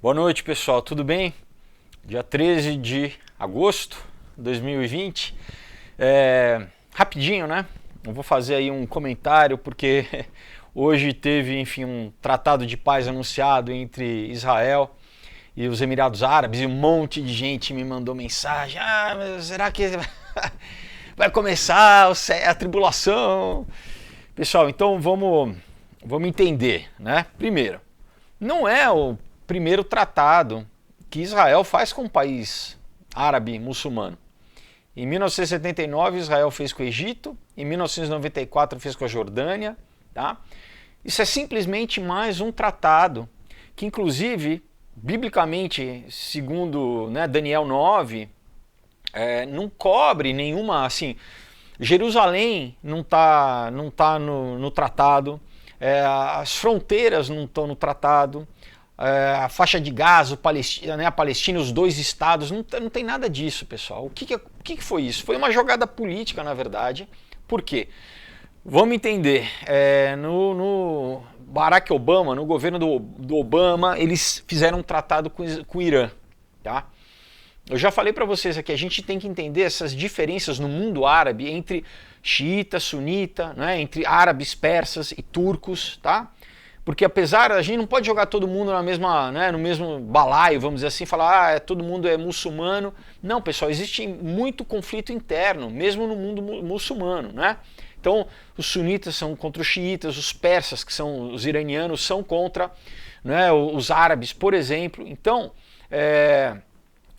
Boa noite, pessoal, tudo bem? Dia 13 de agosto de 2020. Rapidinho, né? Eu vou fazer aí um comentário porque hoje teve, enfim, um tratado de paz anunciado entre Israel e os Emirados Árabes e um monte de gente me mandou mensagem. Mas será que vai começar a tribulação? Pessoal, então vamos entender, né? Primeiro, não é o primeiro tratado que Israel faz com um país árabe muçulmano. Em 1979 Israel fez com o Egito, em 1994 fez com a Jordânia, tá? Isso é simplesmente mais um tratado que, inclusive, biblicamente, segundo, né, Daniel 9, não cobre nenhuma, assim, Jerusalém não está no tratado, as fronteiras não estão no tratado, a faixa de Gaza, a Palestina, os dois estados, não tem nada disso, pessoal. O que foi isso? Foi uma jogada política, na verdade. Por quê? Vamos entender. No Barack Obama, no governo do Obama, eles fizeram um tratado com o Irã. Tá? Eu já falei para vocês aqui, a gente tem que entender essas diferenças no mundo árabe entre xiita, sunita, né, entre árabes, persas e turcos, tá? Porque apesar, a gente não pode jogar todo mundo na mesma, né, no mesmo balaio, vamos dizer assim, falar, todo mundo é muçulmano. Não, pessoal, existe muito conflito interno, mesmo no mundo muçulmano, né? Então, os sunitas são contra os xiitas, os persas, que são os iranianos, são contra, né, os árabes, por exemplo. Então,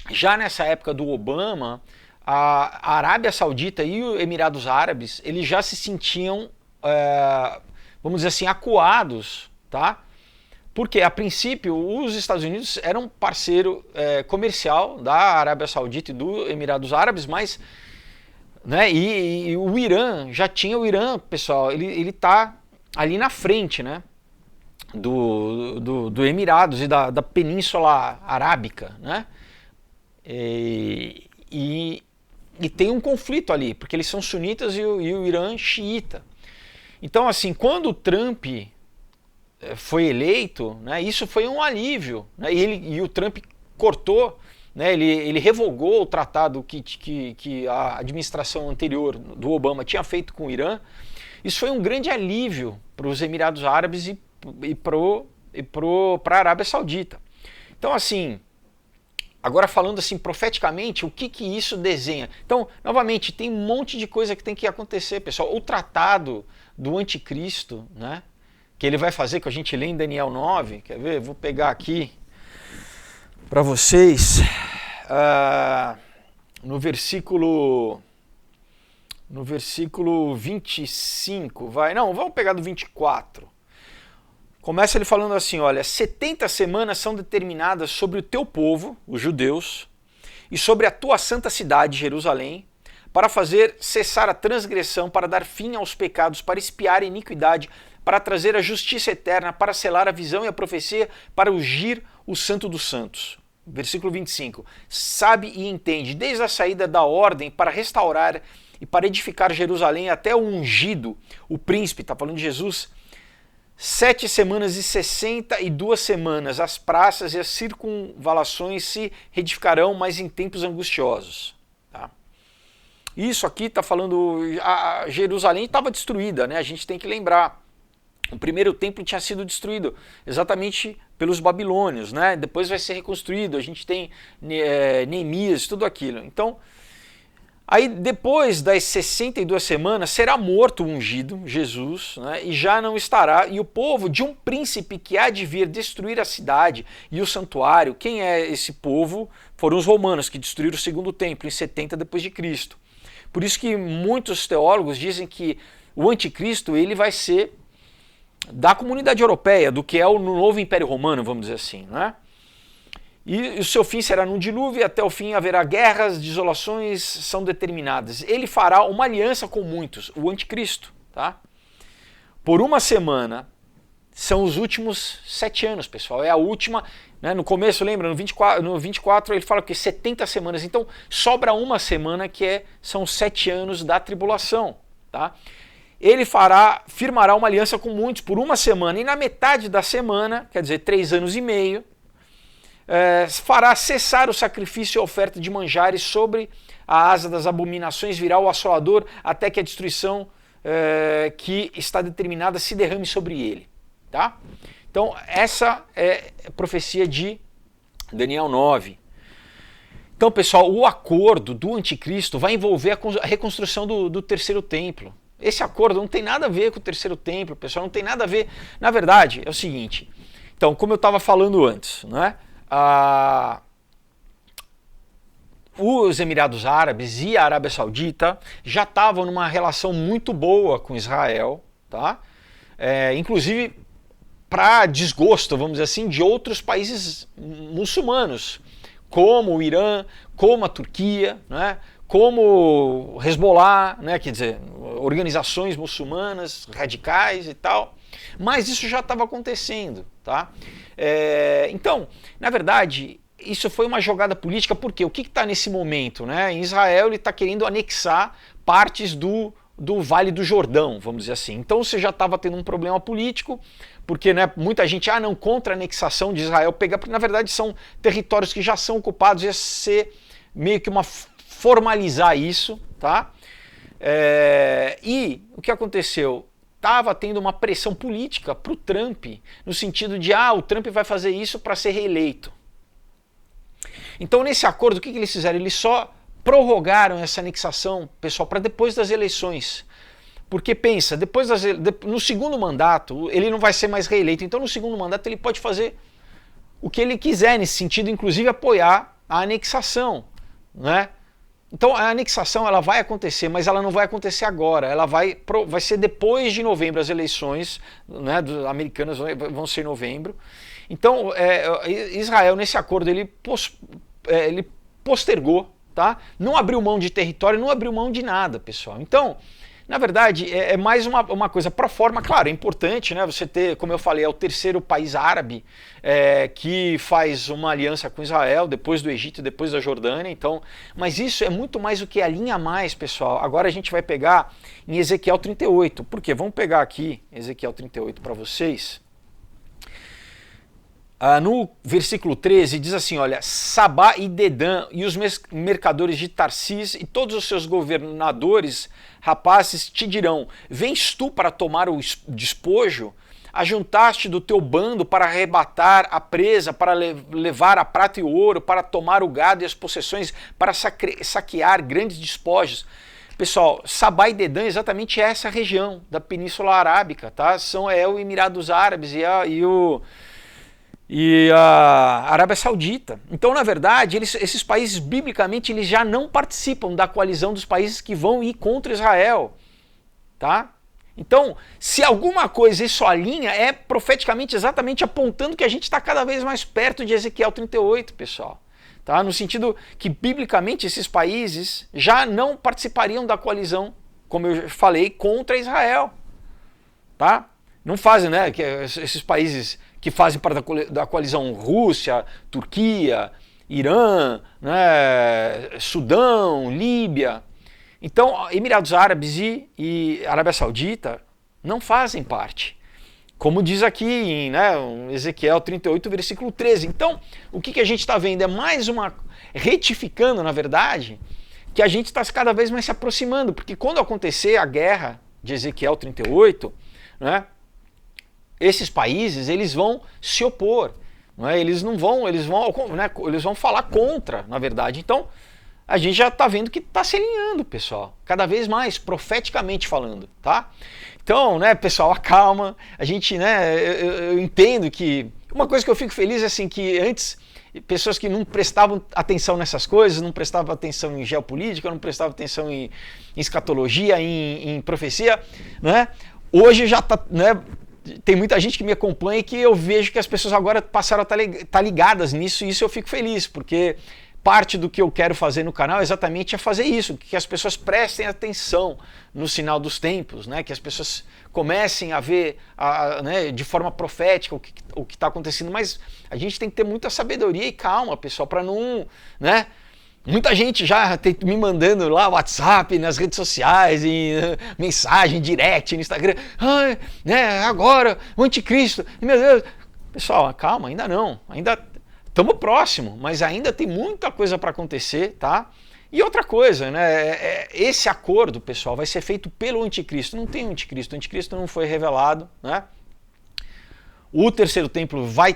já nessa época do Obama, a Arábia Saudita e os Emirados Árabes, eles já se sentiam, vamos dizer assim, acuados, tá? Porque, a princípio, os Estados Unidos eram parceiro comercial da Arábia Saudita e dos Emirados Árabes, mas, né, e o Irã, já tinha o Irã, pessoal, ele tá ali na frente, né, do Emirados e da Península Arábica, né? E tem um conflito ali, porque eles são sunitas e o Irã xiita. Então, assim, quando o Trump foi eleito, né, isso foi um alívio, né, e o Trump cortou, né, ele revogou o tratado que a administração anterior do Obama tinha feito com o Irã. Isso foi um grande alívio para os Emirados Árabes e para a Arábia Saudita. Então, assim, agora falando assim profeticamente, o que isso desenha? Então, novamente, tem um monte de coisa que tem que acontecer, pessoal. O tratado do anticristo, né, que ele vai fazer, que a gente lê em Daniel 9, quer ver? Vou pegar aqui para vocês, no versículo 25, vamos pegar do 24. Começa ele falando assim, olha, 70 semanas são determinadas sobre o teu povo, os judeus, e sobre a tua santa cidade, Jerusalém, para fazer cessar a transgressão, para dar fim aos pecados, para expiar a iniquidade, para trazer a justiça eterna, para selar a visão e a profecia, para ungir o santo dos santos. Versículo 25. Sabe e entende, desde a saída da ordem para restaurar e para edificar Jerusalém até o ungido, o príncipe, está falando de Jesus, 7 semanas e 62 semanas, as praças e as circunvalações se reedificarão, mas em tempos angustiosos. Tá? Isso aqui está falando, a Jerusalém estava destruída, né? A gente tem que lembrar. O primeiro templo tinha sido destruído exatamente pelos babilônios, né? Depois vai ser reconstruído, a gente tem Neemias, tudo aquilo. Então, aí depois das 62 semanas será morto o ungido, Jesus, né, e já não estará, e o povo de um príncipe que há de vir destruir a cidade e o santuário. Quem é esse povo? Foram os romanos que destruíram o segundo templo em 70 depois de Cristo. Por isso que muitos teólogos dizem que o anticristo ele vai ser da comunidade europeia, do que é o novo Império Romano, vamos dizer assim, né? E o seu fim será no dilúvio, e até o fim haverá guerras, desolações são determinadas. Ele fará uma aliança com muitos, o anticristo, tá? Por uma semana, são os últimos 7 anos, pessoal. É a última, né? No começo, lembra, no 24 ele fala que 70 semanas. Então, sobra uma semana que são 7 anos da tribulação, tá? Ele firmará uma aliança com muitos por uma semana, e na metade da semana, quer dizer, 3 anos e meio, fará cessar o sacrifício e a oferta de manjares sobre a asa das abominações, virá o assolador até que a destruição que está determinada se derrame sobre ele. Tá? Então essa é a profecia de Daniel 9. Então, pessoal, o acordo do anticristo vai envolver a reconstrução do terceiro templo. Esse acordo não tem nada a ver com o terceiro templo, pessoal, não tem nada a ver. Na verdade, é o seguinte. Então, como eu estava falando antes, né? Os Emirados Árabes e a Arábia Saudita já estavam numa relação muito boa com Israel, tá? Inclusive para desgosto, vamos dizer assim, de outros países muçulmanos, como o Irã, como a Turquia, né? Como o Hezbollah, né? Quer dizer, organizações muçulmanas radicais e tal. Mas isso já estava acontecendo, tá? Então, na verdade, isso foi uma jogada política, porque o que está nesse momento, né? Em Israel ele está querendo anexar partes do Vale do Jordão, vamos dizer assim. Então você já estava tendo um problema político, porque, né, muita gente, não, contra a anexação de Israel, porque na verdade são territórios que já são ocupados, ia ser meio que formalizar isso, tá? E o que aconteceu? Estava tendo uma pressão política para o Trump, no sentido de, o Trump vai fazer isso para ser reeleito. Então nesse acordo, o que eles fizeram? Eles só prorrogaram essa anexação, pessoal, para depois das eleições. Porque pensa, no segundo mandato, ele não vai ser mais reeleito, então no segundo mandato ele pode fazer o que ele quiser nesse sentido, inclusive apoiar a anexação, né? Então a anexação ela vai acontecer, mas ela não vai acontecer agora, ela vai ser depois de novembro, as eleições, né, americanas vão ser em novembro. Então Israel nesse acordo ele postergou, tá? Não abriu mão de território, não abriu mão de nada, pessoal. Então, na verdade, é mais uma coisa pro forma, claro, é importante, né? Você ter, como eu falei, é o terceiro país árabe que faz uma aliança com Israel, depois do Egito, depois da Jordânia, então, mas isso é muito mais o que alinha a mais, pessoal. Agora a gente vai pegar em Ezequiel 38. Por quê? Vamos pegar aqui Ezequiel 38 para vocês. No versículo 13 diz assim, olha, Sabá e Dedã e os mercadores de Tarsis e todos os seus governadores, rapazes, te dirão, vens tu para tomar o despojo? Ajuntaste do teu bando para arrebatar a presa, para levar a prata e o ouro, para tomar o gado e as possessões, para saquear grandes despojos. Pessoal, Sabá e Dedã é exatamente essa região da Península Arábica, tá? É o Emirados Árabes e a Arábia Saudita. Então, na verdade, esses países, biblicamente, eles já não participam da coalizão dos países que vão ir contra Israel. Tá? Então, se alguma coisa isso alinha, é profeticamente exatamente apontando que a gente está cada vez mais perto de Ezequiel 38, pessoal. Tá? No sentido que, biblicamente, esses países já não participariam da coalizão, como eu falei, contra Israel. Tá? Não fazem, né? Esses países que fazem parte da coalizão Rússia, Turquia, Irã, né, Sudão, Líbia. Então, Emirados Árabes e Arábia Saudita não fazem parte. Como diz aqui em Ezequiel 38, versículo 13. Então, o que a gente está vendo é mais uma... retificando, na verdade, que a gente está cada vez mais se aproximando. Porque quando acontecer a guerra de Ezequiel 38, né, esses países eles vão se opor, não é? Eles vão falar contra, na verdade. Então a gente já está vendo que está se alinhando, pessoal, cada vez mais profeticamente falando, tá? Então, né, pessoal, acalma. A gente, né, eu entendo que uma coisa que eu fico feliz é assim que antes pessoas que não prestavam atenção nessas coisas, não prestavam atenção em geopolítica, não prestavam atenção em escatologia, em profecia, né? Hoje já está, né? Tem muita gente que me acompanha e que eu vejo que as pessoas agora passaram a estar ligadas nisso, e isso eu fico feliz, porque parte do que eu quero fazer no canal exatamente é fazer isso, que as pessoas prestem atenção no sinal dos tempos, né? Que as pessoas comecem a ver né, de forma profética o que está acontecendo, mas a gente tem que ter muita sabedoria e calma, pessoal, para não... né? Muita gente já me mandando lá WhatsApp, nas redes sociais, em mensagem, direct, no Instagram. Né, agora, o anticristo, meu Deus. Pessoal, calma, ainda não. Ainda estamos próximo, mas ainda tem muita coisa para acontecer, tá? E outra coisa, né? Esse acordo, pessoal, vai ser feito pelo anticristo. Não tem um anticristo, o anticristo não foi revelado, né? O terceiro templo vai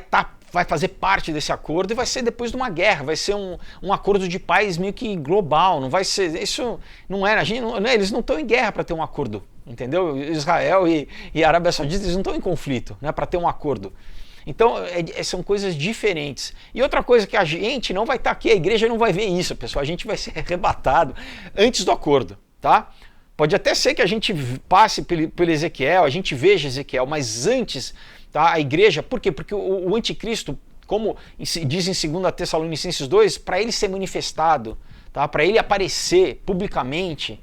fazer parte desse acordo e vai ser depois de uma guerra, vai ser um acordo de paz meio que global, não vai ser, isso não era, eles não estão em guerra para ter um acordo, entendeu? Israel e a Arábia Saudita, eles não estão em conflito, né, para ter um acordo. Então, são coisas diferentes. E outra coisa que a gente não vai estar aqui, a igreja não vai ver isso, pessoal, a gente vai ser arrebatado antes do acordo, tá? Pode até ser que a gente passe pelo Ezequiel, a gente veja Ezequiel, mas antes, tá, a igreja, por quê? Porque o anticristo, como diz em 2 Tessalonicenses 2, para ele ser manifestado, tá, para ele aparecer publicamente,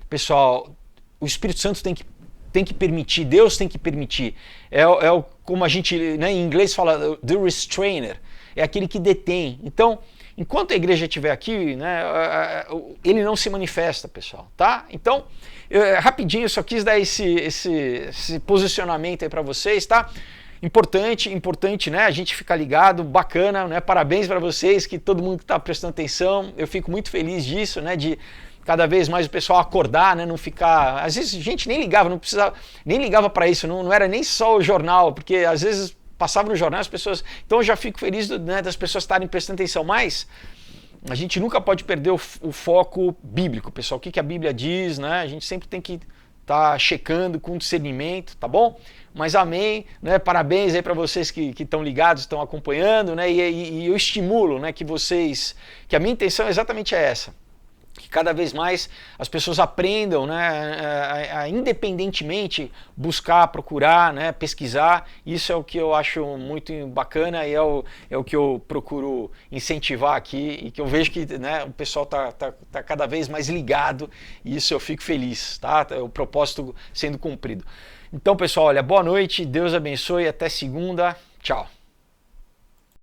pessoal, o Espírito Santo tem que permitir, Deus tem que permitir. Como a gente, né, em inglês fala, the restrainer, é aquele que detém. Então, enquanto a igreja estiver aqui, né, ele não se manifesta, pessoal, tá? Então, rapidinho, eu só quis dar esse posicionamento aí para vocês, tá? Importante, né? A gente ficar ligado, bacana, né? Parabéns para vocês, que todo mundo que está prestando atenção, eu fico muito feliz disso, né? De cada vez mais o pessoal acordar, né? Não ficar, às vezes a gente nem ligava, não precisava, nem ligava para isso, não era nem só o jornal, porque às vezes passava no jornal as pessoas, então eu já fico feliz, né, das pessoas estarem prestando atenção, mas a gente nunca pode perder o foco bíblico, pessoal, o que a Bíblia diz, né? A gente sempre tem que estar checando com discernimento, tá bom? Mas amém, né? Parabéns aí para vocês que estão ligados, estão acompanhando, né? E eu estimulo, né, que a minha intenção exatamente é essa, que cada vez mais as pessoas aprendam, né, a independentemente buscar, procurar, né, pesquisar. Isso é o que eu acho muito bacana e é o que eu procuro incentivar aqui e que eu vejo que, né, o pessoal tá cada vez mais ligado e isso eu fico feliz, tá? O propósito sendo cumprido. Então, pessoal, olha, boa noite, Deus abençoe, até segunda, tchau.